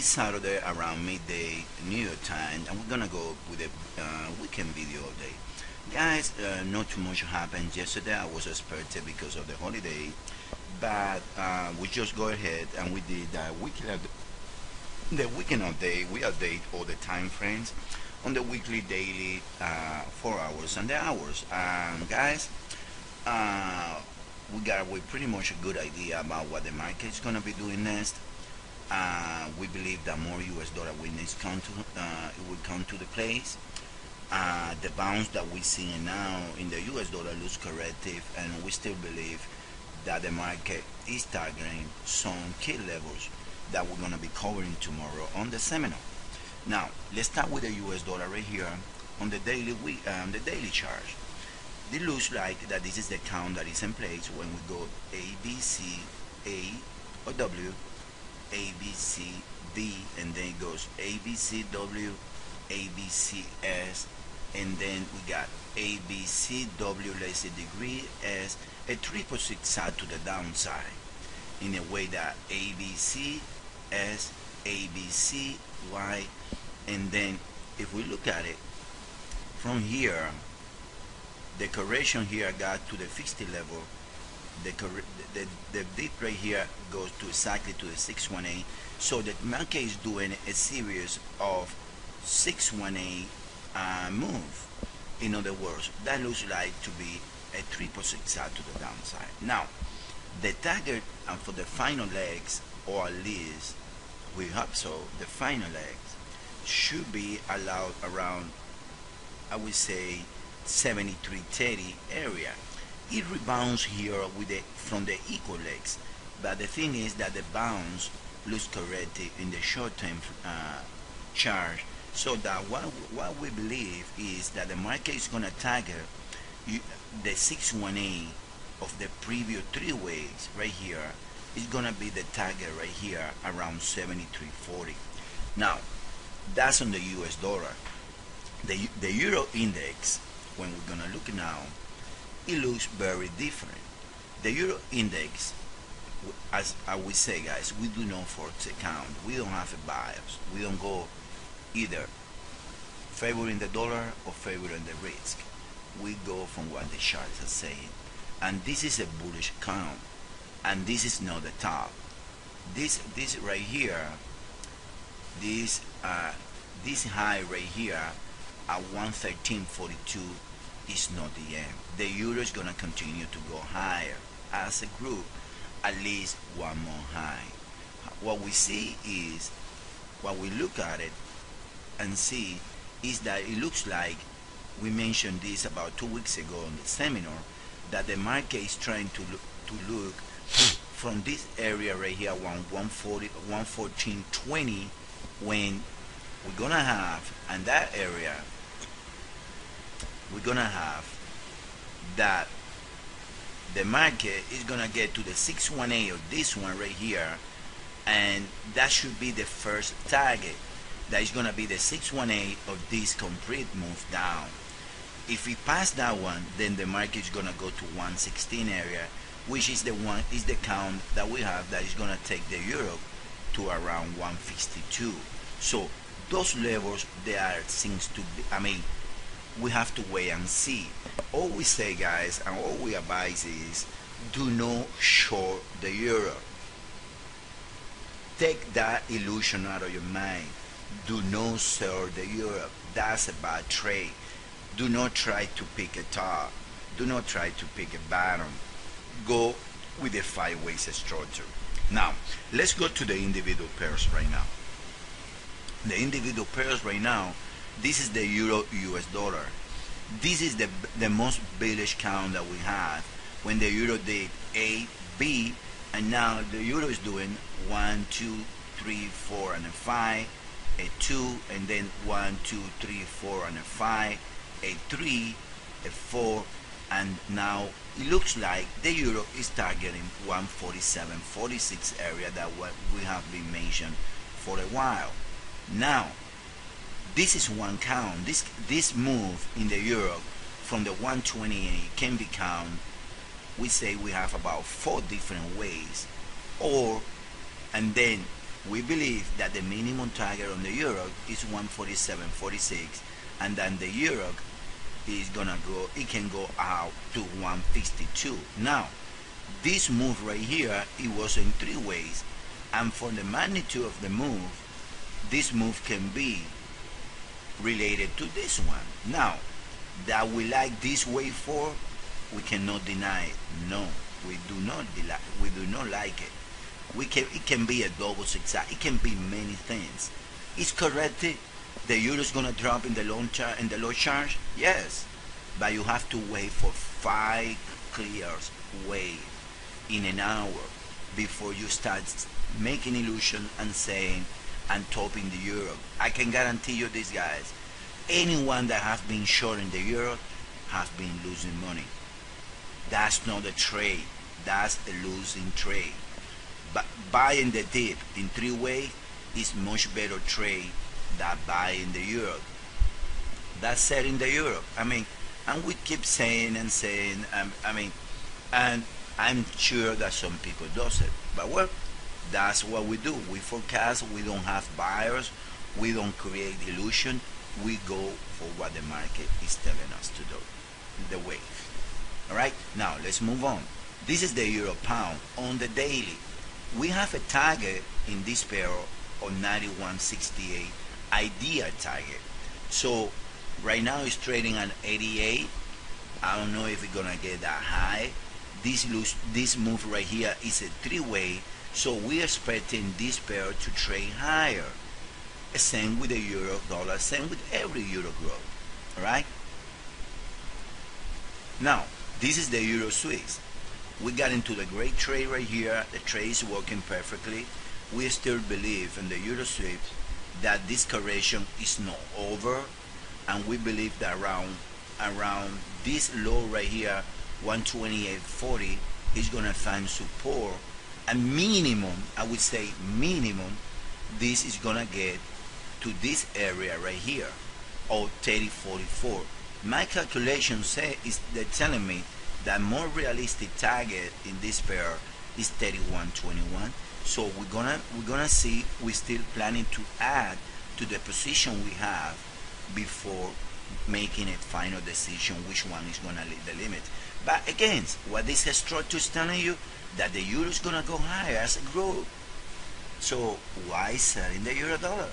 Saturday around midday New York time, and we're gonna go with a weekend video all day. Guys, not too much happened yesterday. I was expected because of the holiday, but we just go ahead and we did the weekend update. We update all the time frames on the weekly, daily, 4 hours, and the hours. Guys, we got pretty much a good idea about what the market is gonna be doing next. We believe that more US dollar weakness it will come to the place. The bounce that we see now in the US dollar looks corrective, and we still believe that the market is targeting some key levels that we're going to be covering tomorrow on the seminar. Now let's start with the US dollar right here on the daily chart. It looks like that this is the count that is in place when we go A, B, C, A or W, A, B, C, D, and then it goes A, B, C, W, A, B, C, S, and then we got A, B, C, W, let's say degree, S, a 3% side to the downside, in a way that A, B, C, S, A, B, C, Y, and then if we look at it from here, the correction here got to the 50 level. The dip right here goes to exactly to the 618. So the market is doing a series of 618 move. In other words, that looks like to be a 3% side to the downside. Now the target for the final legs, or at least we hope so, the final legs should be allowed around, I would say, 73.30 area. It rebounds here with from the equal legs, but the thing is that the bounce looks correct in the short-term chart. So that what we believe is that the market is going to target the 618 of the previous 3 waves right here is going to be the target right here around 73.40. Now that's on the US dollar. The Euro index, when we're going to look now, it looks very different. The Euro index, as I would say, guys, we do not Forex account. We don't have a bias. We don't go either favoring the dollar or favoring the risk. We go from what the charts are saying, and this is a bullish count, and this is not the top. This right here, this high right here at 113.42 is not the end. The euro is gonna continue to go higher as a group, at least one more high. What we see is, what we look at it and see is that it looks like, we mentioned this about 2 weeks ago in the seminar, that the market is trying to look from this area right here, 114.20, when we're gonna have, and that area we're gonna have that the market is gonna get to the 618 of this one right here, and that should be the first target. That is gonna be the 618 of this complete move down. If we pass that one, then the market is gonna go to 116 area, which is the count that we have that is gonna take the euro to around 152. So those levels, seems to be, I mean, we have to wait and see. All we say, guys, and all we advise is, do not short the euro. Take that illusion out of your mind. Do not sell the euro. That's a bad trade. Do not try to pick a top. Do not try to pick a bottom. Go with the 5 ways structure. Now let's go to the individual pairs right now. The individual pairs right now, this is the euro US dollar. This is the most bullish count that we have, when the euro did A, B, and now the euro is doing 1, 2, 3, 4, and a 5, a 2, and then 1, 2, 3, 4, and a 5, a 3, a 4, and now it looks like the euro is targeting 147.46 area that what we have been mentioned for a while. Now this is one count. This move in the euro from the 128 can be counted. We say we have about 4 different ways, or and then we believe that the minimum target on the euro is 147.46, and then the euro is gonna go, it can go out to 152. Now this move right here, it was in three ways, and for the magnitude of the move, this move can be related to this one. Now that we like this wave 4, we cannot deny it. No, we do not like it. It can be a double zigzag, it can be many things. It's corrected. The euro is gonna drop in the low charge, yes, but you have to wait for 5 clears wave in an hour before you start making illusion and saying and topping the euro. I can guarantee you this, guys, anyone that has been short in the euro has been losing money. That's not a trade, that's a losing trade. But buying the dip in 3 ways is much better trade than buying the euro. That's set in the euro. I mean, and we keep saying and saying, and I'm sure that some people does it, but well, that's what we do. We forecast. We don't have buyers. We don't create illusion. We go for what the market is telling us to do, the wave. All right, now let's move on. This is the euro pound on the daily. We have a target in this pair on 91.68 idea target. So right now it's trading at 88. I don't know if it's gonna get that high. This move right here is a 3-way, so we're expecting this pair to trade higher. Same with the euro dollar, same with every euro growth. All right. Now this is the euro Swiss. We got into the great trade right here. The trade is working perfectly. We still believe in the euro Swiss that this correction is not over, and we believe that around this low right here, 128.40, is gonna find support, and minimum, I would say minimum, this is gonna get to this area right here, or 30.44. My calculation they're telling me that more realistic target in this pair is 31.21. So we're gonna see. We're still planning to add to the position we have before making a final decision which one is gonna lead the limit. But again, what this structure is telling you, that the euro is gonna go higher as a growth. So why selling the euro dollar?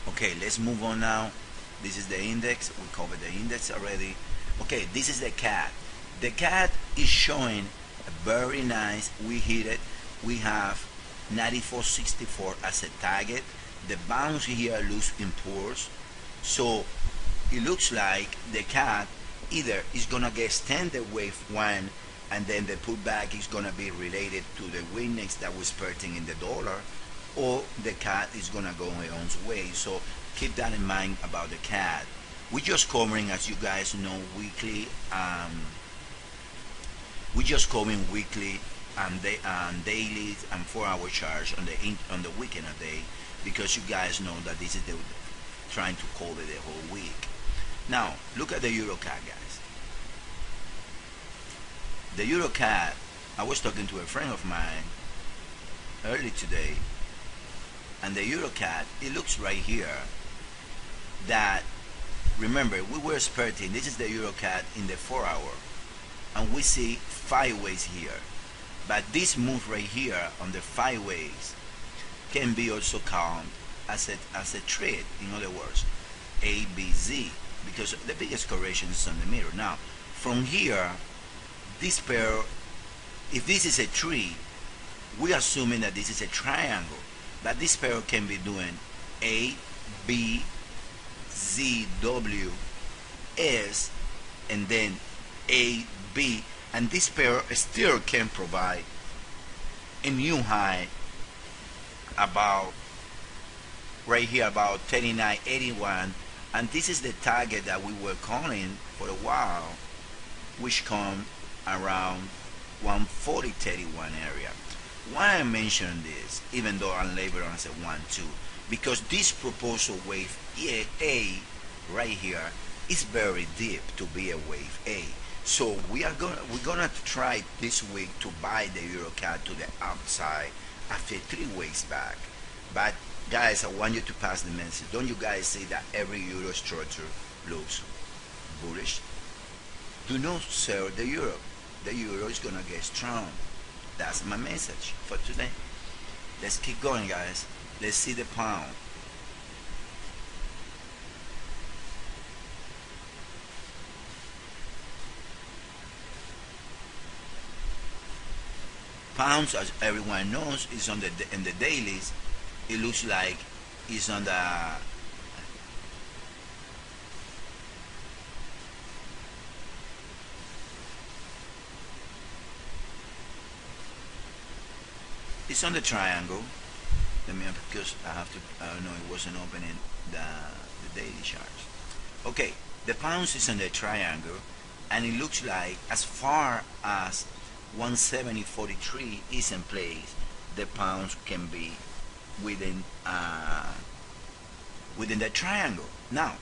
Okay, let's move on now. This is the index. We covered the index already. Okay, this is the CAD. The CAD is showing a very nice. We hit it. We have 94.64 as a target. The bounce here looks impulse. So it looks like the CAD either is gonna get extended wave 1, and then the pullback is gonna be related to the weakness that was expecting in the dollar, or the CAD is gonna go on its way. So keep that in mind about the CAD. We're just covering, as you guys know, weekly. We're just covering weekly and daily and 4-hour charts on the weekend a day, because you guys know that this is trying to cover the whole week. Now look at the EuroCAD, guys. The EuroCAD. I was talking to a friend of mine early today, and the EuroCAD, it looks right here that, remember, we were expecting, this is the EuroCAD in the 4-hour, and we see 5 ways here, but this move right here on the 5 ways can be also called as a trade. In other words, ABC, because the biggest correction is on the middle. Now from here, this pair, if this is a tree, we're assuming that this is a triangle, but this pair can be doing A, B, Z, W, S, and then A, B, and this pair still can provide a new high about right here, about 39.81, and this is the target that we were calling for a while, which come around 140.31 area. Why I mention this, even though I'm labeling as a 1-2, because this proposal wave A right here is very deep to be a wave A. So we're gonna try this week to buy the EuroCAD to the upside after 3 weeks back. But guys, I want you to pass the message. Don't you guys see that every euro structure looks bullish? Do not sell the euro. The euro is gonna get strong. That's my message for today. Let's keep going, guys. Let's see the pound. Pounds, as everyone knows, is on the in the dailies. It looks like it's on the triangle. Let me, because I have to. I don't know, it wasn't opening the daily charts. Okay, the pounds is on the triangle, and it looks like as far as 170.43 is in place, the pounds can be within within the triangle. Now,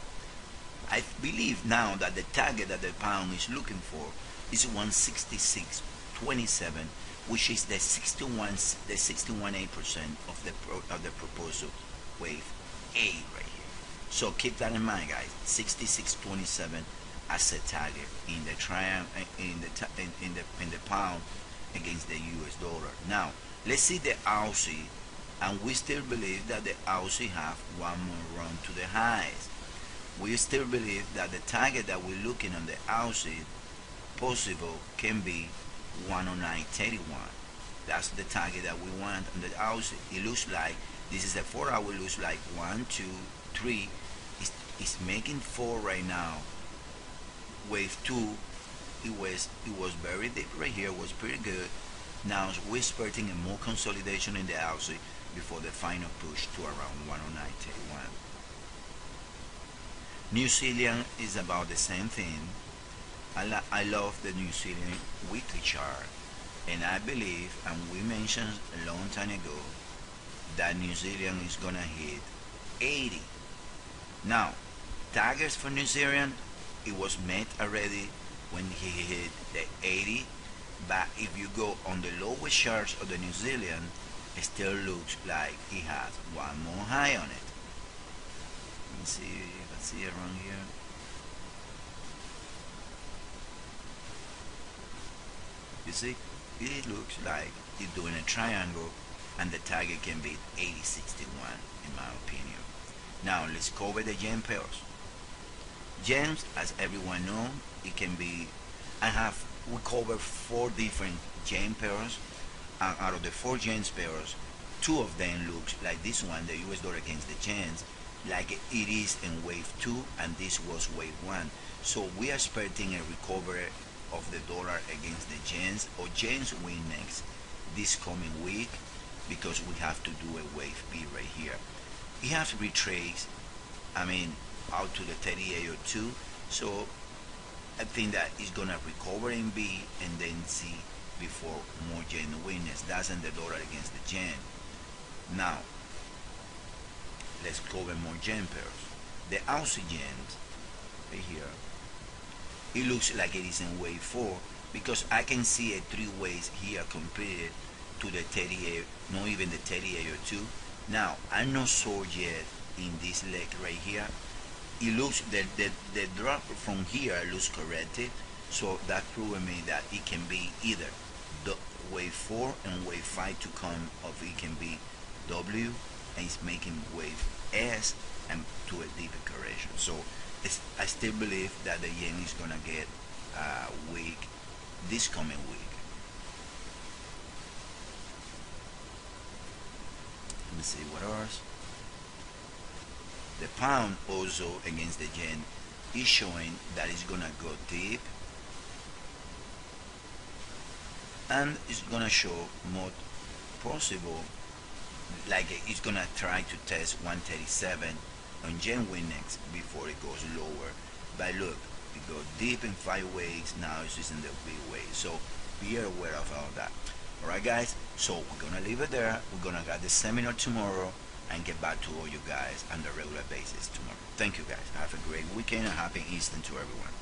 I believe now that the target that the pound is looking for is 166.27, which is the 61.8% of the proposal wave A right here. So keep that in mind, guys. 66.27 as a target in the triangle, in the pound against the US dollar. Now let's see the Aussie, and we still believe that the Aussie have one more run to the highs. We still believe that the target that we're looking on the Aussie possible can be 109.31. That's the target that we want on the Aussie. It looks like this is a 4-hour. Looks like 1, 2, 3. It's making 4 right now. Wave 2, it was very deep right here, was pretty good. Now we're expecting a more consolidation in the Aussie before the final push to around 109.31. New Zealand is about the same thing. I love the New Zealand weekly chart, and I believe, and we mentioned a long time ago, that New Zealand is gonna hit 80. Now, targets for New Zealand, it was met already when he hit the 80, but if you go on the lowest charts of the New Zealand, it still looks like he has one more high on it. Let me see if I see it around here. You see, it looks like it's doing a triangle, and the target can be 80.61 in my opinion. Now let's cover the yen pairs. Gems, as everyone knows, it can be. We cover 4 different yen pairs, and out of the 4 yen pairs, 2 of them looks like this one, the US dollar against the yens, like it is in wave 2, and this was wave 1. So we are expecting a recovery of the dollar against the yens, or yens win next this coming week, because we have to do a wave B right here. It has retraced, out to the 38.02, so I think that it's gonna recover in B and then C before more yen weakness. That's in the dollar against the yen. Now let's cover more yen pairs. The Aussie yen right here, it looks like it is in wave 4, because I can see a 3 waves here compared to the 38, not even the 38.02. Now I'm not sure yet in this leg right here. It looks the drop from here looks corrected, so that proving me that it can be either the wave 4 and wave 5 to come, or it can be W and it's making wave S and to a deeper correction. So I still believe that the yen is gonna get weak this coming week. Let me see what else. The pound also against the yen is showing that it's gonna go deep, and it's gonna show more possible, like it's gonna try to test 137 on yen win next before it goes lower. But look, it goes deep in 5 ways. Now it's just in the big way, so be aware of all that. Alright guys, so we're gonna leave it there. We're gonna get the seminar tomorrow and get back to all you guys on the regular basis tomorrow. Thank you guys. Have a great weekend and happy Easter to everyone.